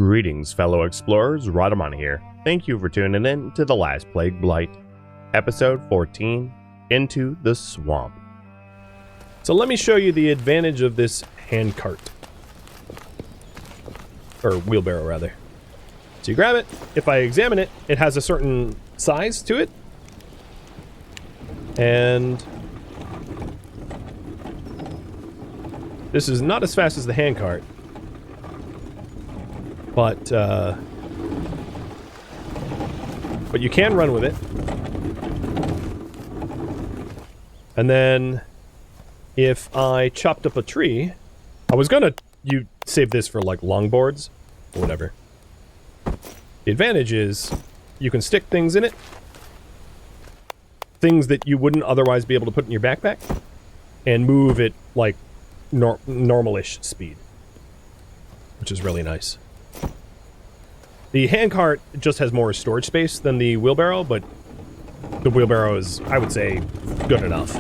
Greetings, fellow explorers, Rhadamant here. Thank you for tuning in to The Last Plague Blight, Episode 14, Into the Swamp. So let me show you the advantage of this handcart. Or wheelbarrow, rather. So you grab it. If I examine it, it has a certain size to it. And this is not as fast as the handcart. But you can run with it. And then, if I chopped up a tree, I was gonna save this for like longboards or whatever. The advantage is you can stick things in it, things that you wouldn't otherwise be able to put in your backpack, and move it like normal-ish speed, which is really nice. The handcart just has more storage space than the wheelbarrow, but the wheelbarrow is, I would say, good enough.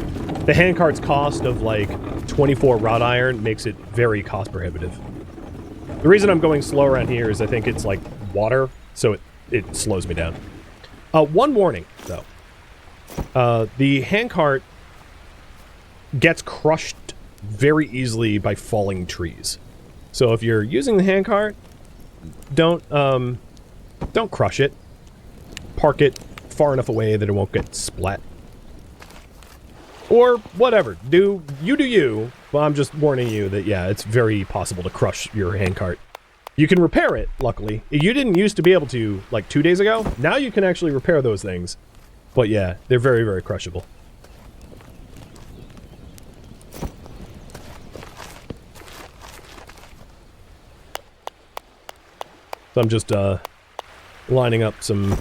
The handcart's cost of like 24 wrought iron makes it very cost prohibitive. The reason I'm going slow around here is I think it's like water, so it slows me down. One warning, though. The handcart gets crushed very easily by falling trees. So if you're using the handcart, don't crush it. Park it far enough away that it won't get splat. Or whatever. Do you. Well, I'm just warning you that, yeah, it's very possible to crush your handcart. You can repair it, luckily. You didn't used to be able to, like, 2 days ago. Now you can actually repair those things. But yeah, they're very, very crushable. So I'm just, lining up some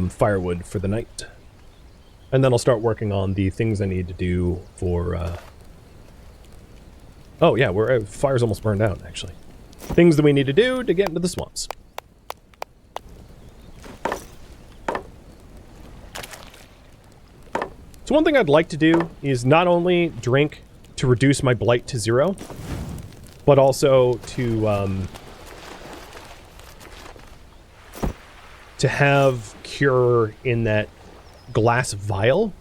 firewood for the night. And then I'll start working on the things I need to do for, oh yeah, fire's almost burned out, actually. Things that we need to do to get into the swamps. So one thing I'd like to do is not only drink to reduce my blight to 0, but also to have cure in that glass vial,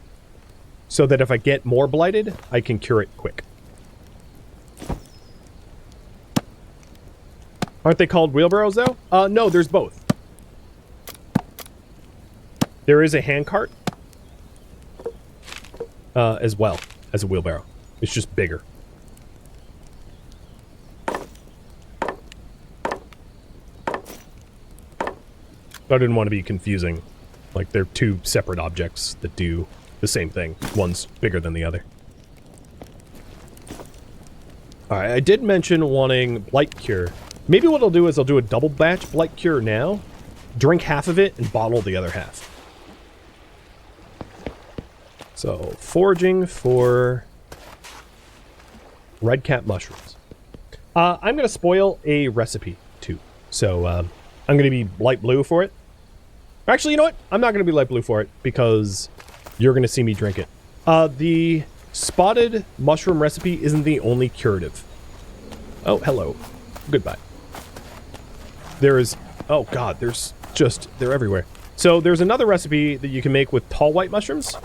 so that if I get more blighted, I can cure it quick. Aren't they called wheelbarrows, though? No, there's both. There is a handcart, as well as a wheelbarrow. It's just bigger. I didn't want to be confusing. Like, they're two separate objects that do the same thing. One's bigger than the other. Alright, I did mention wanting Blight Cure. Maybe what I'll do is I'll do a double batch Blight Cure now, drink half of it, and bottle the other half. So, foraging for red cap mushrooms. I'm going to spoil a recipe, too. So, I'm going to be light blue for it. Actually, you know what? I'm not going to be light blue for it, because you're going to see me drink it. The spotted mushroom recipe isn't the only curative. Oh, hello. Goodbye. There is... Oh, God, they're everywhere. So, there's another recipe that you can make with tall white mushrooms,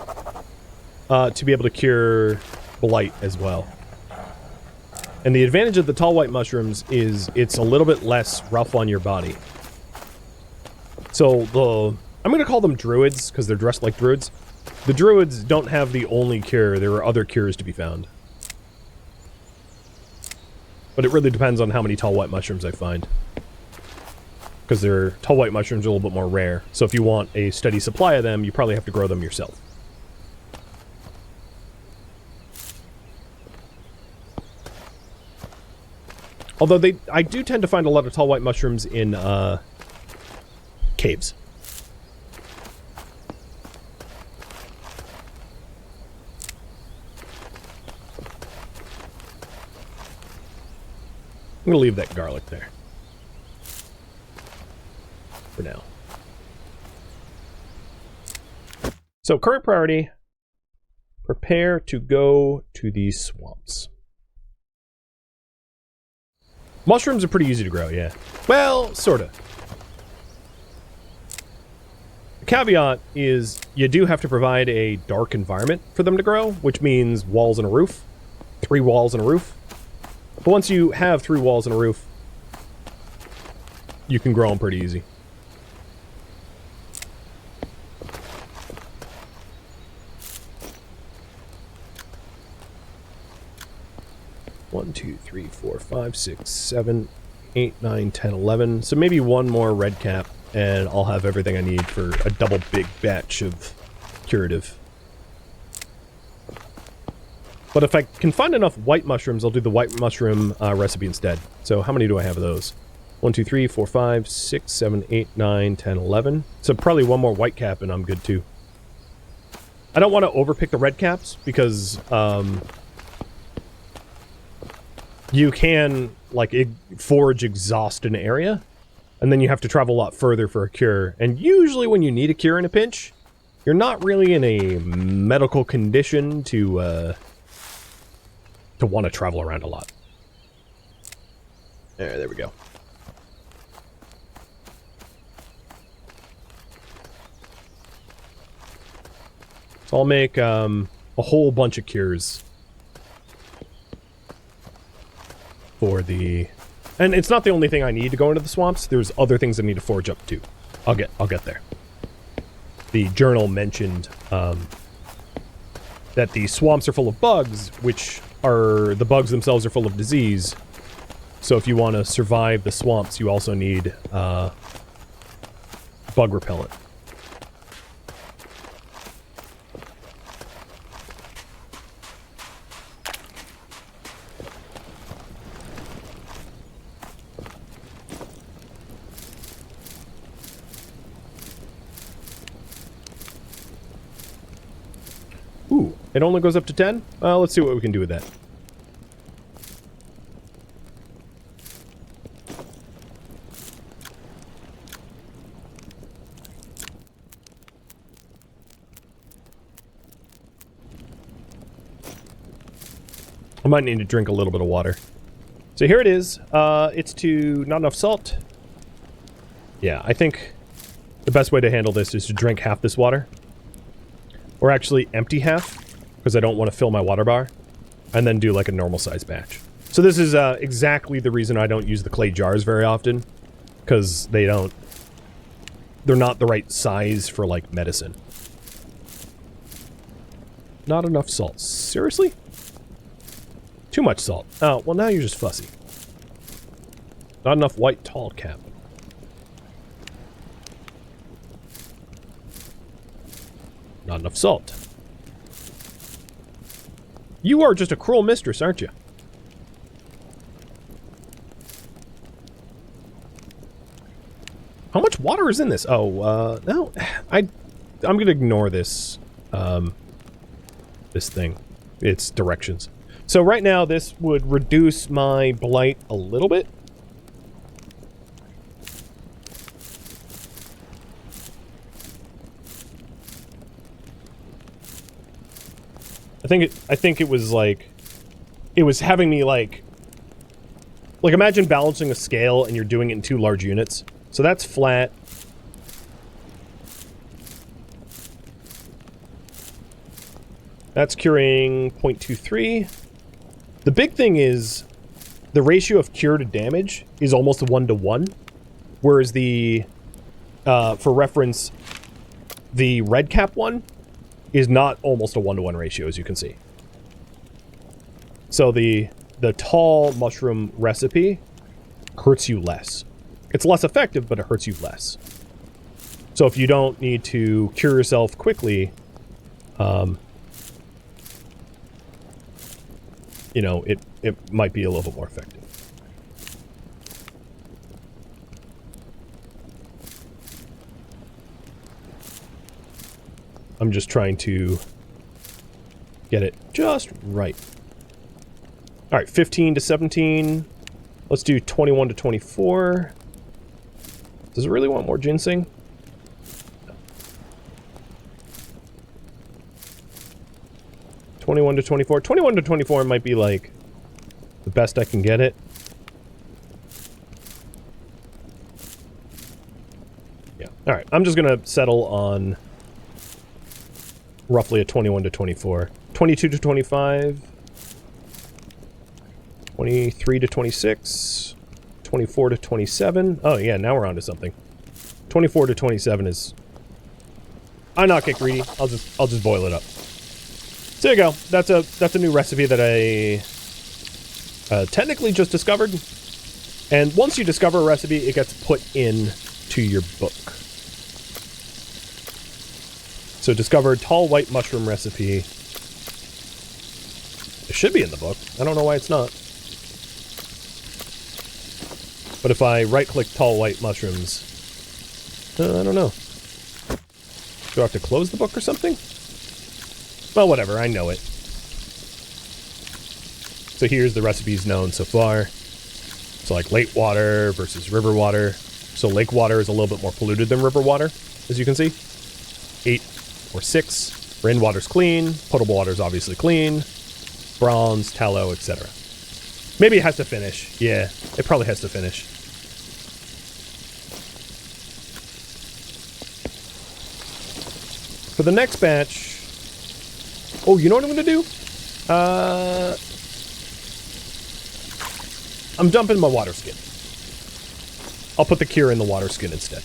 to be able to cure blight as well. And the advantage of the tall white mushrooms is it's a little bit less rough on your body. So I'm going to call them druids, because they're dressed like druids. The druids don't have the only cure. There are other cures to be found. But it really depends on how many tall white mushrooms I find. Because tall white mushrooms are a little bit more rare. So if you want a steady supply of them, you probably have to grow them yourself. Although I do tend to find a lot of tall white mushrooms in, caves. I'm gonna leave that garlic there. For now. So, current priority, prepare to go to these swamps. Mushrooms are pretty easy to grow, yeah. Well, sorta. The caveat is you do have to provide a dark environment for them to grow, which means walls and a roof. 3 walls and a roof. But once you have 3 walls and a roof, you can grow them pretty easy. One, 2, 3, 4, 5, 6, 7, 8, 9, 10, 11. So maybe one more red cap, and I'll have everything I need for a double big batch of curative. But if I can find enough white mushrooms, I'll do the white mushroom recipe instead. So how many do I have of those? 1, 2, 3, 4, 5, 6, 7, 8, 9, 10, 11. So probably one more white cap and I'm good too. I don't want to overpick the red caps because you can, like, forage exhaust an area, and then you have to travel a lot further for a cure. And usually when you need a cure in a pinch, you're not really in a medical condition to want to travel around a lot. There we go. So I'll make a whole bunch of cures. For the... And it's not the only thing I need to go into the swamps. There's other things I need to forage up too. I'll get there. The journal mentioned that the swamps are full of bugs, which are... The bugs themselves are full of disease. So if you want to survive the swamps, you also need bug repellent. Ooh, it only goes up to 10? Let's see what we can do with that. I might need to drink a little bit of water. So here it is. It's to not enough salt. Yeah, I think the best way to handle this is to drink half this water. Or actually empty half, because I don't want to fill my water bar. And then do like a normal size batch. So this is exactly the reason I don't use the clay jars very often. Because they're not the right size for like medicine. Not enough salt. Seriously? Too much salt. Oh, well now you're just fussy. Not enough white tall cap. Not enough salt. You are just a cruel mistress, aren't you? How much water is in this? Oh, no. I'm gonna ignore this, this thing. Its directions. So right now, this would reduce my blight a little bit. I think it was like, it was having me like imagine balancing a scale and you're doing it in 2 large units. So that's flat. That's curing 0.23. The big thing is the ratio of cure to damage is almost 1-to-1, whereas the, for reference, the red cap one is not almost a 1-to-1 ratio, as you can see. So the tall mushroom recipe hurts you less. It's less effective, but it hurts you less. So if you don't need to cure yourself quickly, you know, it might be a little bit more effective. I'm just trying to get it just right. All right, 15 to 17. Let's do 21 to 24. Does it really want more ginseng? No. 21 to 24. 21 to 24 might be like the best I can get it. Alright, I'm just gonna settle on roughly a 21 to 24. 22 to 25. 23 to 26. 24 to 27. Oh yeah, now we're on to something. 24 to 27 is... I'm not get greedy. I'll just boil it up. So there you go. That's a new recipe that I technically just discovered. And once you discover a recipe, it gets put in to your book. So discovered tall white mushroom recipe. It should be in the book. I don't know why it's not. But if I right-click tall white mushrooms, I don't know. Do I have to close the book or something? Well, whatever. I know it. So here's the recipes known so far. So like lake water versus river water. So lake water is a little bit more polluted than river water, as you can see. 8 or 6. Rainwater's clean. Potable water's obviously clean. Bronze, tallow, etc. Maybe it has to finish. Yeah, it probably has to finish. For the next batch... Oh, you know what I'm going to do? I'm dumping my water skin. I'll put the cure in the water skin instead.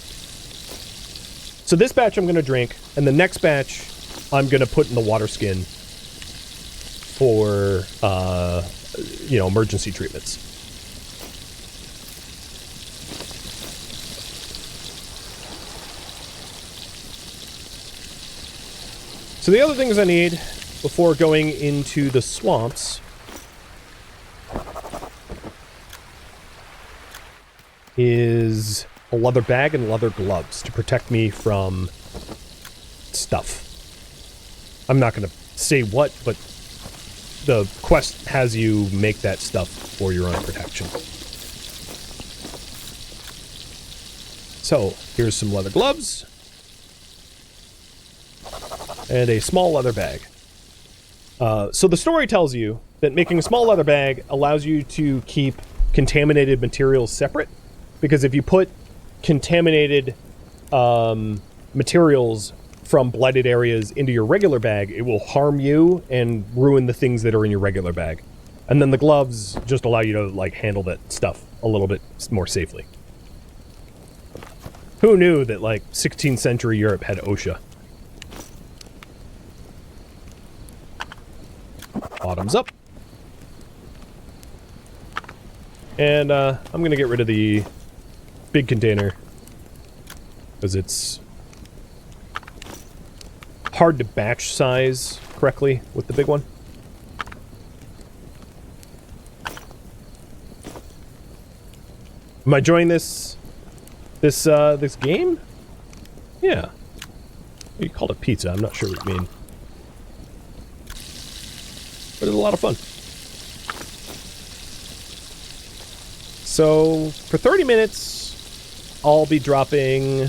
So this batch I'm going to drink, and the next batch I'm going to put in the water skin for, you know, emergency treatments. So the other things I need before going into the swamps is a leather bag and leather gloves to protect me from stuff. I'm not going to say what, but the quest has you make that stuff for your own protection. So, here's some leather gloves. And a small leather bag. So the story tells you that making a small leather bag allows you to keep contaminated materials separate. Because if you put contaminated materials from blighted areas into your regular bag, it will harm you and ruin the things that are in your regular bag. And then the gloves just allow you to, like, handle that stuff a little bit more safely. Who knew that, like, 16th century Europe had OSHA? Bottoms up. And I'm going to get rid of the big container because it's hard to batch size correctly with the big one. Am I enjoying this game? Yeah. You called it pizza. I'm not sure what you mean. But it's a lot of fun. So, for 30 minutes, I'll be dropping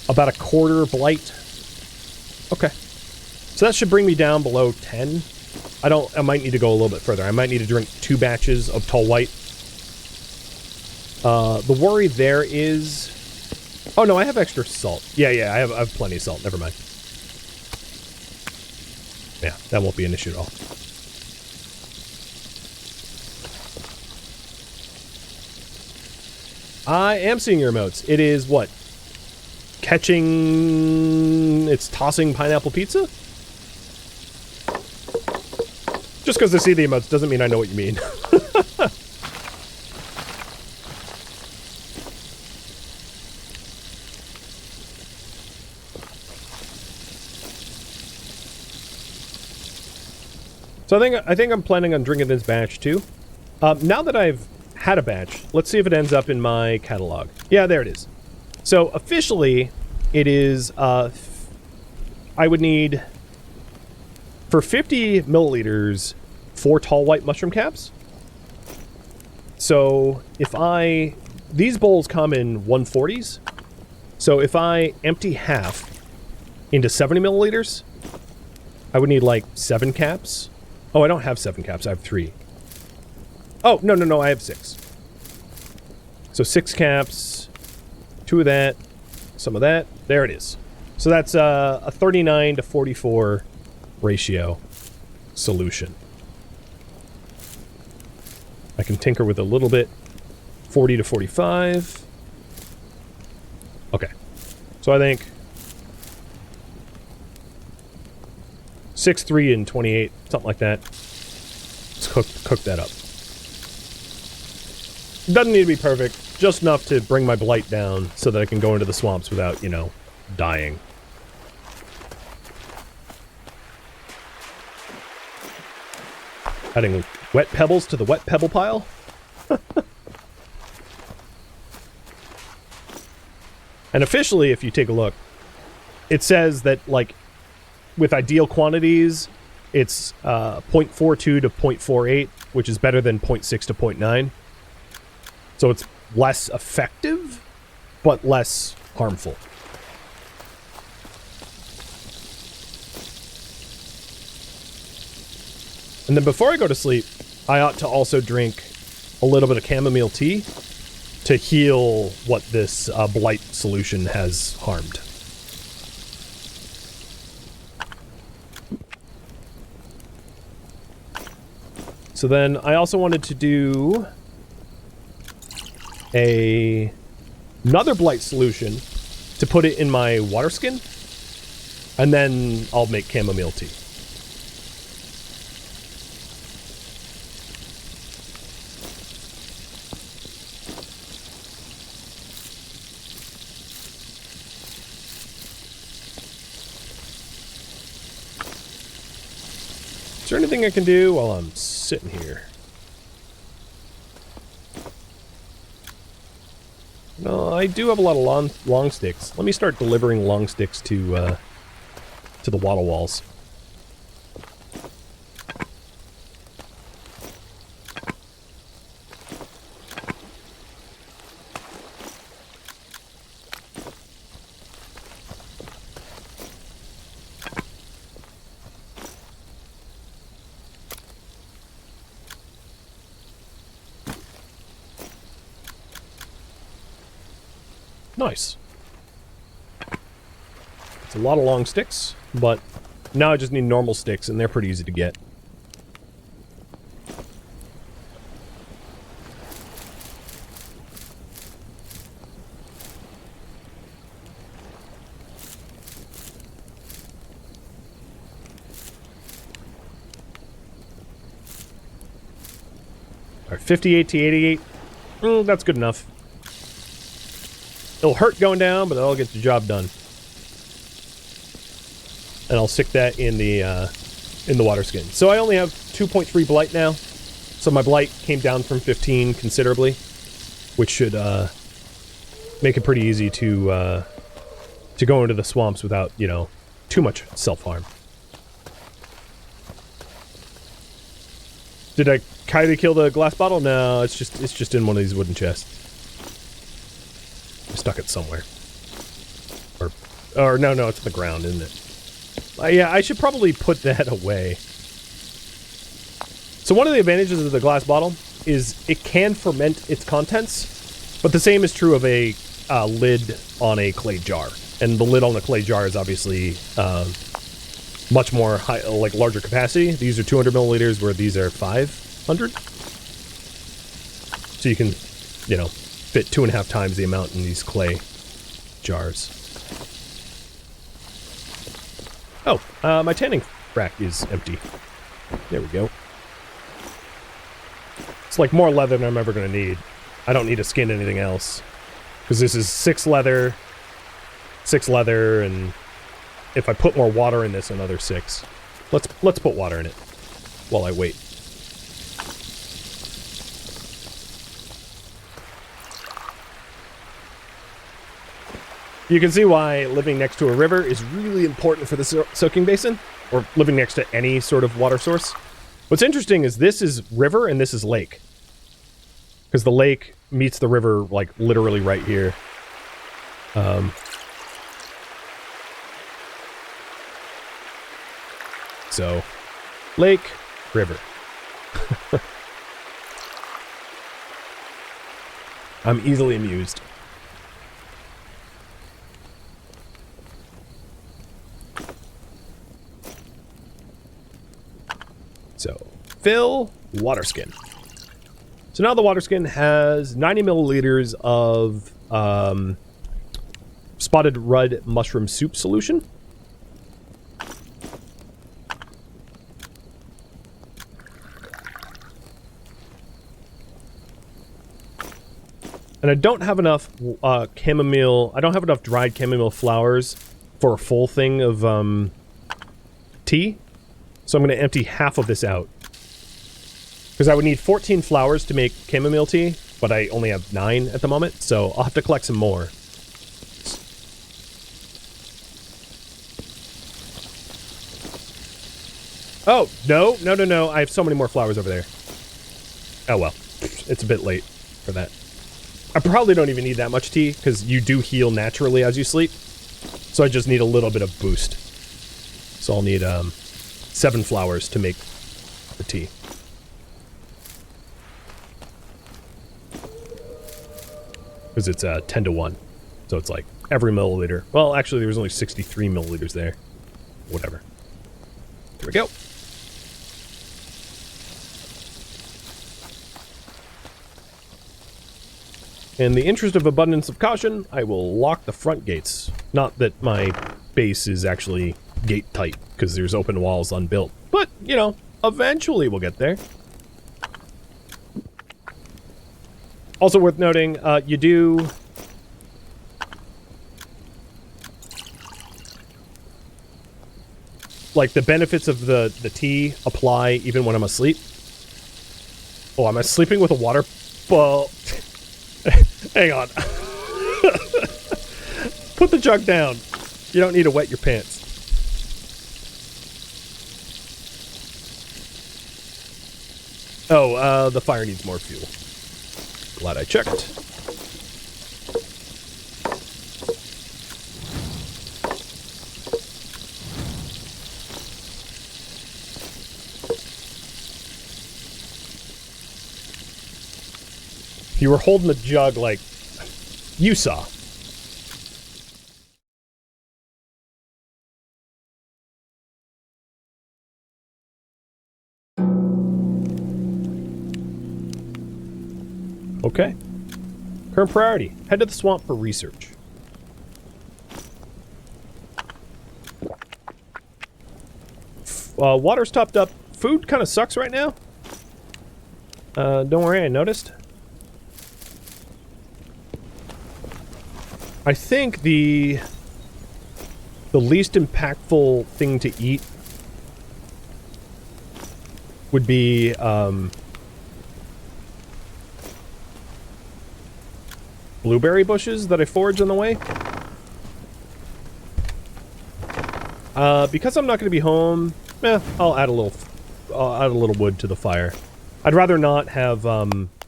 about a quarter blight. Okay. So that should bring me down below 10. I might need to go a little bit further. I might need to drink 2 batches of tall white. The worry there is... Oh, no, I have extra salt. Yeah, I have plenty of salt. Never mind. Yeah, that won't be an issue at all. I am seeing your emotes. It is what? Catching... It's tossing pineapple pizza? Just because I see the emotes doesn't mean I know what you mean. So I think I'm planning on drinking this batch too. Now that I've had a batch, let's see if it ends up in my catalog. Yeah, there it is. So officially, it is, I would need, for 50 milliliters, 4 tall white mushroom caps. So if these bowls come in 140s. So if I empty half into 70 milliliters, I would need like 7 caps. Oh, I don't have 7 caps, I have 3. Oh, no, I have 6. So 6 caps, 2 of that, some of that. There it is. So that's a 39 to 44 ratio solution. I can tinker with a little bit. 40 to 45. Okay. So I think 6, 3, and 28, something like that. Let's cook that up. Doesn't need to be perfect, just enough to bring my blight down so that I can go into the swamps without, you know, dying. Adding wet pebbles to the wet pebble pile. And officially, if you take a look, it says that, like, with ideal quantities, it's 0.42 to 0.48, which is better than 0.6 to 0.9. So it's less effective, but less harmful. And then before I go to sleep, I ought to also drink a little bit of chamomile tea to heal what this blight solution has harmed. So then I also wanted to do another blight solution to put it in my water skin, and then I'll make chamomile tea. Is there anything I can do while I'm sitting here? No, I do have a lot of long sticks. Let me start delivering long sticks to the wattle walls. Nice. It's a lot of long sticks, but now I just need normal sticks, and they're pretty easy to get. Alright, 58 to 88. That's good enough. It'll hurt going down, but it'll get the job done. And I'll stick that in the water skin. So I only have 2.3 blight now. So my blight came down from 15 considerably, which should make it pretty easy to go into the swamps without, you know, too much self-harm. Did I Kylie kill the glass bottle? No, it's just in one of these wooden chests. I stuck it somewhere. Or no, it's on the ground, isn't it? Yeah, I should probably put that away. So one of the advantages of the glass bottle is it can ferment its contents, but the same is true of a lid on a clay jar. And the lid on the clay jar is obviously much more high, like larger capacity. These are 200 milliliters, where these are 500. So you can, you know, fit 2.5 times the amount in these clay jars. Oh, my tanning rack is empty. There we go. It's like more leather than I'm ever going to need. I don't need to skin anything else. Because this is 6 leather, and if I put more water in this, another 6. Let's put water in it while I wait. You can see why living next to a river is really important for the soaking basin, or living next to any sort of water source. What's interesting is this is river and this is lake. Because the lake meets the river, like, literally right here. So, lake, river. I'm easily amused. Fill water skin. So now the water skin has 90 milliliters of spotted red mushroom soup solution. And I don't have enough chamomile. I don't have enough dried chamomile flowers for a full thing of tea. So I'm going to empty half of this out. Because I would need 14 flowers to make chamomile tea, but I only have 9 at the moment, so I'll have to collect some more. Oh, no. I have so many more flowers over there. Oh well. It's a bit late for that. I probably don't even need that much tea, because you do heal naturally as you sleep. So I just need a little bit of boost. So I'll need 7 flowers to make the tea. Because it's 10 to 1. So it's like every milliliter. Well, actually, there was only 63 milliliters there. Whatever. Here we go. In the interest of abundance of caution, I will lock the front gates. Not that my base is actually gate tight, because there's open walls unbuilt. But, you know, eventually we'll get there. Also worth noting, you do... like, the benefits of the tea apply even when I'm asleep. Oh, am I sleeping with a water... Well... Hang on. Put the jug down. You don't need to wet your pants. Oh, the fire needs more fuel. Glad I checked. You were holding the jug like you saw. Okay. Current priority. Head to the swamp for research. Water's topped up. Food kind of sucks right now. Don't worry, I noticed. I think the least impactful thing to eat would be blueberry bushes that I forage on the way. Because I'm not going to be home, I'll add a little wood to the fire. I'd rather not have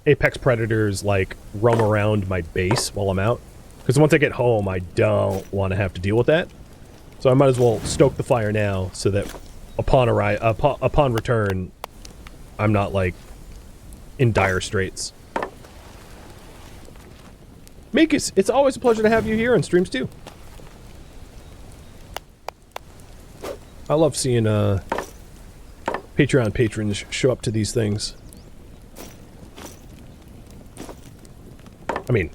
apex predators like roam around my base while I'm out. Because once I get home, I don't want to have to deal with that. So I might as well stoke the fire now, so that upon return, I'm not, like, in dire straits. Makis, it's always a pleasure to have you here on streams, too. I love seeing, Patreon patrons show up to these things. I mean,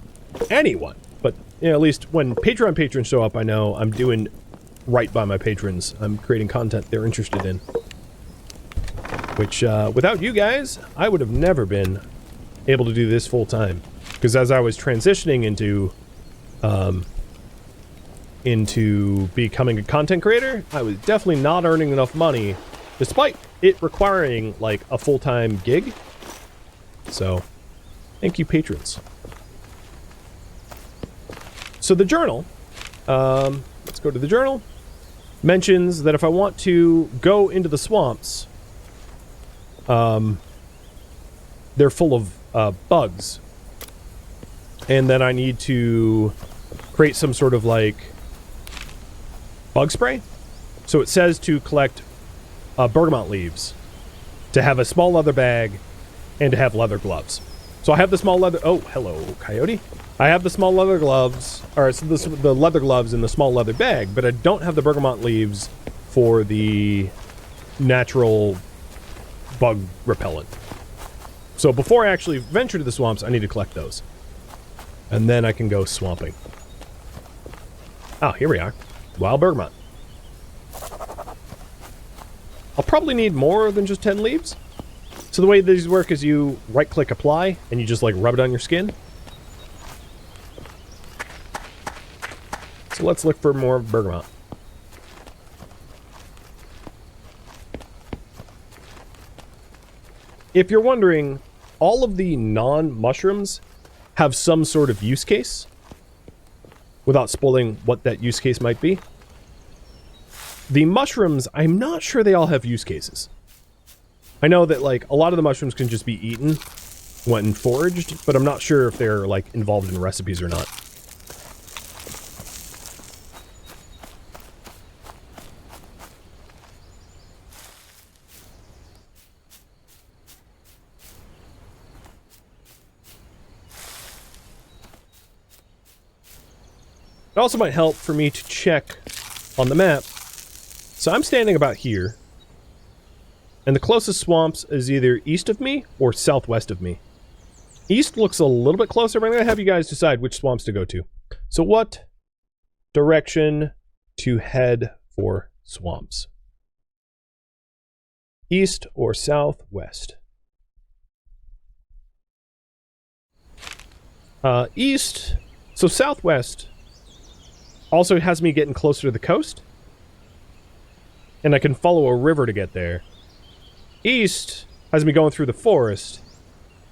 anyone. But, you know, at least when Patreon patrons show up, I know I'm doing right by my patrons. I'm creating content they're interested in. Which, without you guys, I would have never been able to do this full time. Because as I was transitioning into becoming a content creator, I was definitely not earning enough money, despite it requiring, like, a full-time gig. So, thank you, patrons. So the journal, let's go to the journal, mentions that if I want to go into the swamps, they're full of bugs. And then I need to create some sort of, like, bug spray. So it says to collect bergamot leaves, to have a small leather bag, and to have leather gloves. So I have the small leather... Oh, hello, coyote. I have the small leather gloves, or so the leather gloves in the small leather bag, but I don't have the bergamot leaves for the natural bug repellent. So before I actually venture to the swamps, I need to collect those. And then I can go swamping. Oh, here we are. Wild bergamot. I'll probably need more than just 10 leaves. So the way these work is you right-click apply, and you just, like, rub it on your skin. So let's look for more bergamot. If you're wondering, all of the non-mushrooms have some sort of use case, without spoiling what that use case might be. The mushrooms, I'm not sure they all have use cases. I know that, like, a lot of the mushrooms can just be eaten when foraged, but I'm not sure if they're, like, involved in recipes or not. It also might help for me to check on the map. So I'm standing about here, and the closest swamps is either east of me or southwest of me. East looks a little bit closer, but I'm going to have you guys decide which swamps to go to. So what direction to head for swamps? East or southwest? East. So southwest also has me getting closer to the coast. And I can follow a river to get there. East has me going through the forest.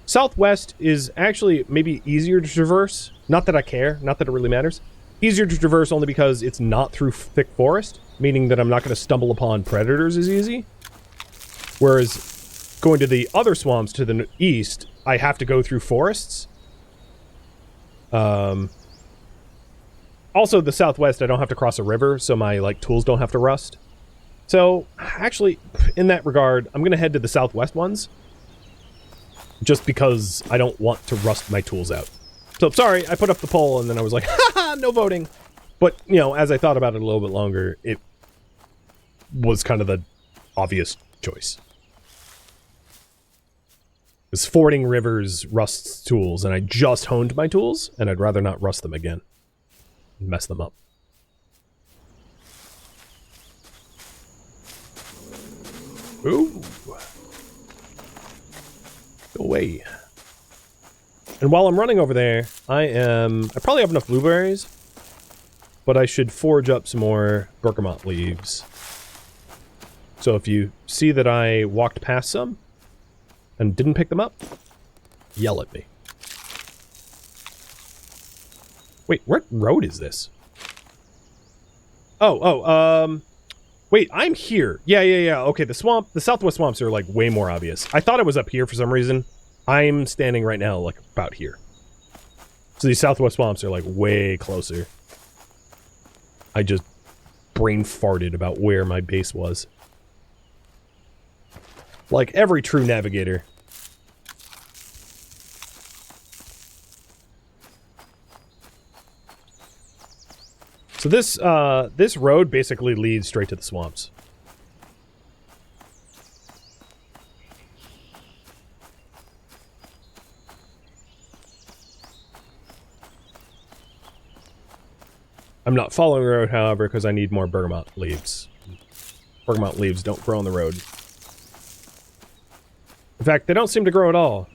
Southwest is actually maybe easier to traverse. Not that I care, not that it really matters. Easier to traverse only because it's not through thick forest, meaning that I'm not going to stumble upon predators as easy. Whereas going to the other swamps to the east, I have to go through forests. Also, the southwest, I don't have to cross a river, so my, like, tools don't have to rust. So, actually, in that regard, I'm going to head to the southwest ones. Just because I don't want to rust my tools out. So, sorry, I put up the poll and then I was like, haha, no voting. But, you know, as I thought about it a little bit longer, it was kind of the obvious choice. Because fording rivers rusts tools, and I just honed my tools, and I'd rather not rust them again. Mess them up. Ooh. Go away. And while I'm running over there, I probably have enough blueberries, but I should forage up some more bergamot leaves. So if you see that I walked past some and didn't pick them up, yell at me. Wait, what road is this? Wait, I'm here. Yeah. Okay, the southwest swamps are, like, way more obvious. I thought it was up here for some reason. I'm standing right now, like, about here. So these southwest swamps are, like, way closer. I just brain farted about where my base was. Like every true navigator. So this road basically leads straight to the swamps. I'm not following the road, however, because I need more bergamot leaves. Bergamot leaves don't grow on the road. In fact, they don't seem to grow at all.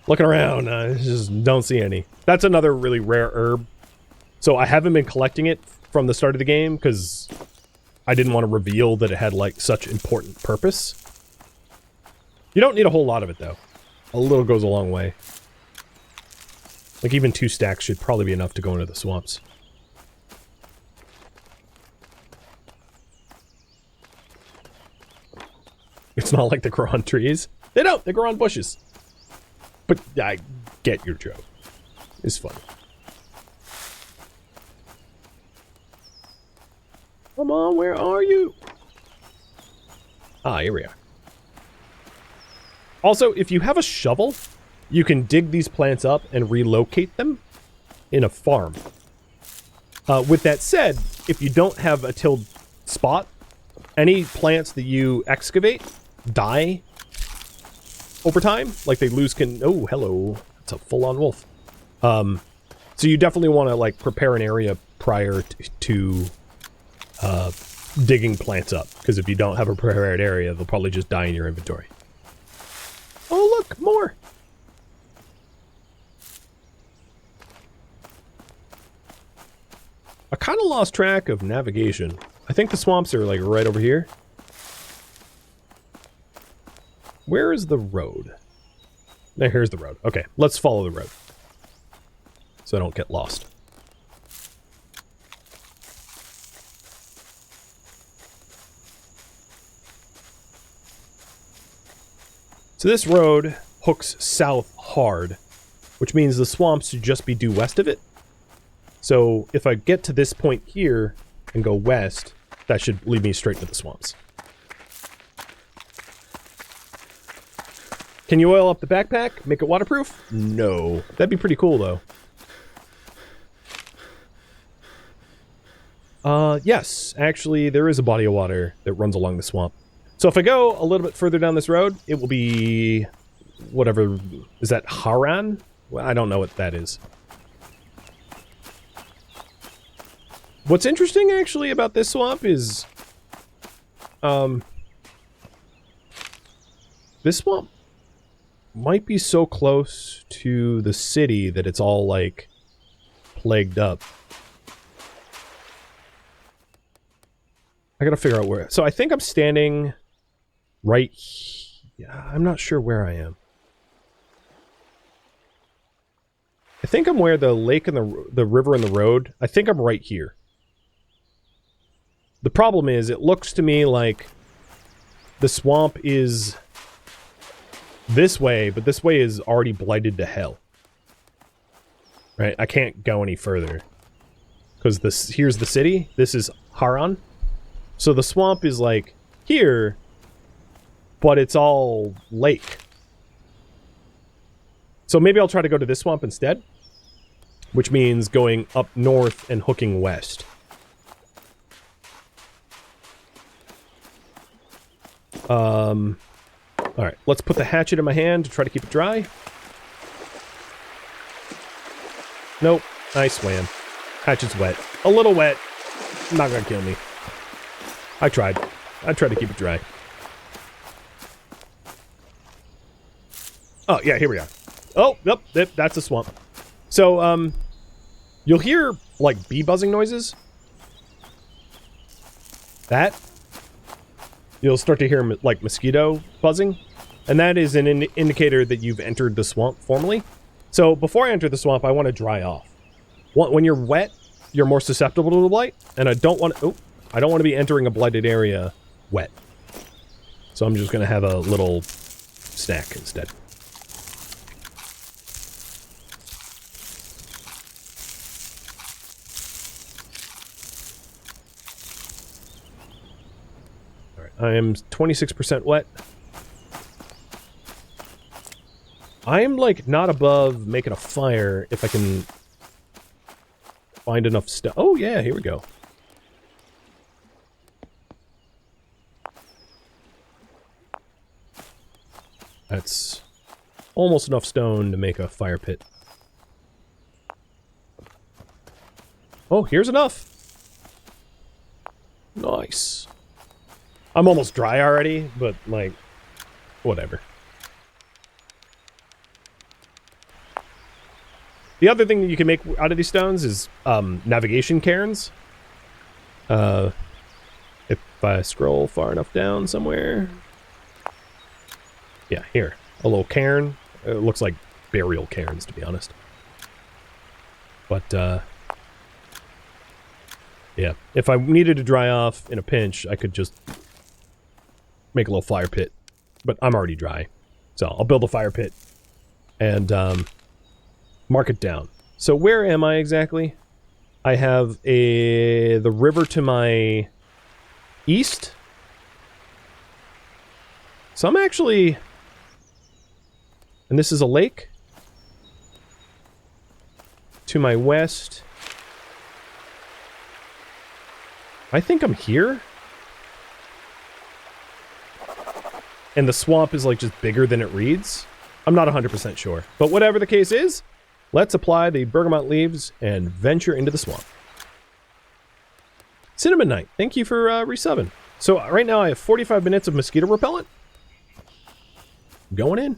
Looking around, I just don't see any. That's another really rare herb. So I haven't been collecting it from the start of the game because I didn't want to reveal that it had, like, such important purpose. You don't need a whole lot of it, though. A little goes a long way. Like, even 2 stacks should probably be enough to go into the swamps. It's not like they grow on trees. They don't! They grow on bushes. But I get your joke. It's funny. Come on, where are you? Ah, here we are. Also, if you have a shovel, you can dig these plants up and relocate them in a farm. With that said, if you don't have a tilled spot, any plants that you excavate die over time. Like they lose oh, hello. It's a full-on wolf. So you definitely want to like prepare an area prior to digging plants up, because if you don't have a prepared area, they'll probably just die in your inventory. Oh, look, more. I kind of lost track of navigation. I think the swamps are like right over here. Where is the road? There, here's the road. Okay, let's follow the road so I don't get lost. So this road hooks south hard, which means the swamps should just be due west of it. So if I get to this point here and go west, that should lead me straight to the swamps. Can you oil up the backpack? Make it waterproof? No. That'd be pretty cool, though. Yes. Actually, there is a body of water that runs along the swamp. So if I go a little bit further down this road, it will be... whatever... Is that Haran? Well, I don't know what that is. What's interesting, actually, about this swamp is... this swamp might be so close to the city that it's all, like, plagued up. I gotta figure out where... So I think I'm standing right... I'm not sure where I am. I think I'm where the lake and the river and the road... I think I'm right here. The problem is, it looks to me like the swamp is this way, but this way is already blighted to hell. Right? I can't go any further. Because this here's the city. This is Haran. So the swamp is like here, but it's all lake. So maybe I'll try to go to this swamp instead, which means going up north and hooking west. Alright, let's put the hatchet in my hand to try to keep it dry. Nope, I swam. Hatchet's wet. A little wet. Not gonna kill me. I tried. I tried to keep it dry. Oh, yeah, here we are. Oh, yep, that's a swamp. So, you'll hear, like, bee buzzing noises. That. You'll start to hear, like, mosquito buzzing. And that is an indicator that you've entered the swamp formally. So, before I enter the swamp, I want to dry off. When you're wet, you're more susceptible to the blight. And I don't want to... Oh, I don't want to be entering a blighted area wet. So I'm just going to have a little snack instead. Alright, I am 26% wet. I am, like, not above making a fire if I can find enough stuff. Oh, yeah, here we go. That's almost enough stone to make a fire pit. Oh, here's enough. Nice. I'm almost dry already, but, like, whatever. The other thing that you can make out of these stones is navigation cairns. If I scroll far enough down somewhere... Yeah, here. A little cairn. It looks like burial cairns, to be honest. But, yeah. If I needed to dry off in a pinch, I could just make a little fire pit. But I'm already dry. So, I'll build a fire pit and, mark it down. So, where am I exactly? I have the river to my east. So, I'm actually... And this is a lake. To my west. I think I'm here. and the swamp is like just bigger than it reads. I'm not 100% sure. But whatever the case is, let's apply the bergamot leaves and venture into the swamp. Cinnamon Knight, thank you for resubbing. So right now I have 45 minutes of mosquito repellent. Going in.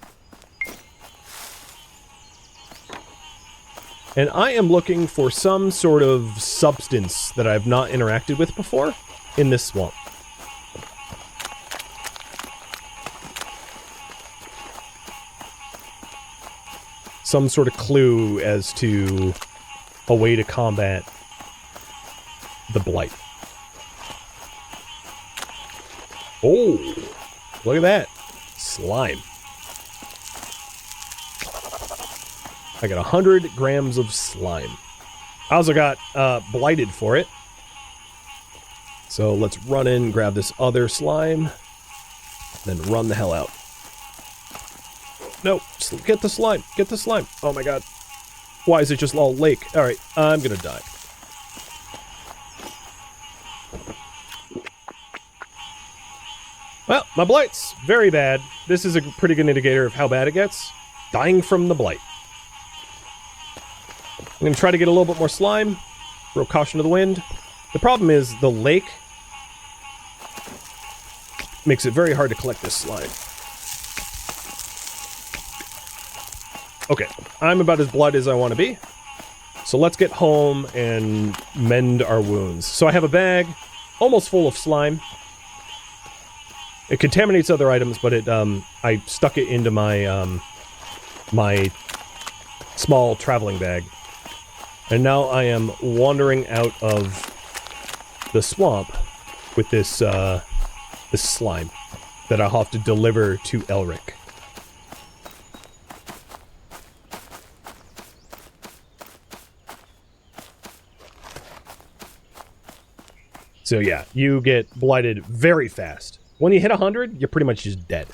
And I am looking for some sort of substance that I've not interacted with before in this swamp. Some sort of clue as to a way to combat the Blight. Oh, look at that. Slime. I got 100 grams of slime. I also got blighted for it. So let's run in, grab this other slime, then run the hell out. No, get the slime, get the slime. Oh my god. Why is it just all lake? Alright, I'm gonna die. Well, my blight's very bad. This is a pretty good indicator of how bad it gets. Dying from the blight. I'm going to try to get a little bit more slime. Throw caution to the wind. The problem is the lake makes it very hard to collect this slime. Okay, I'm about as blood as I want to be. So let's get home and mend our wounds. So I have a bag almost full of slime. It contaminates other items, but it I stuck it into my my small traveling bag. And now I am wandering out of the swamp with this this slime that I'll have to deliver to Elric. So yeah, you get blighted very fast. When you hit 100, you're pretty much just dead.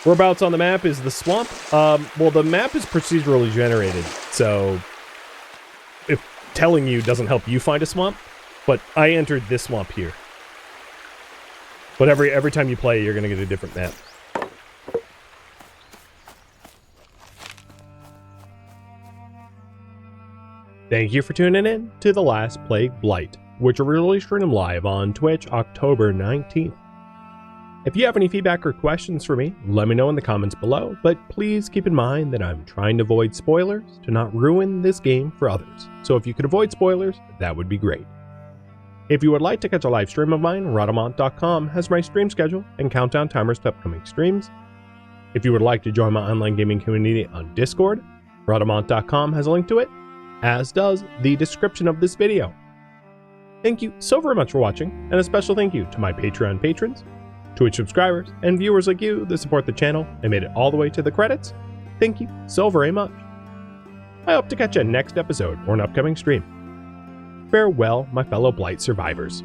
Whereabouts on the map is the swamp? Well, the map is procedurally generated, so if telling you doesn't help you find a swamp, but I entered this swamp here. But every time you play, you're gonna get a different map. Thank you for tuning in to The Last Plague Blight, which will really stream live on Twitch October 19th. If you have any feedback or questions for me, let me know in the comments below, but please keep in mind that I'm trying to avoid spoilers to not ruin this game for others. So if you could avoid spoilers, that would be great. If you would like to catch a live stream of mine, Rhadamant.com has my stream schedule and countdown timers to upcoming streams. If you would like to join my online gaming community on Discord, Rhadamant.com has a link to it, as does the description of this video. Thank you so very much for watching, and a special thank you to my Patreon patrons, Twitch subscribers, and viewers like you that support the channel and made it all the way to the credits. Thank you so very much. I hope to catch you next episode or an upcoming stream. Farewell, my fellow Blight survivors.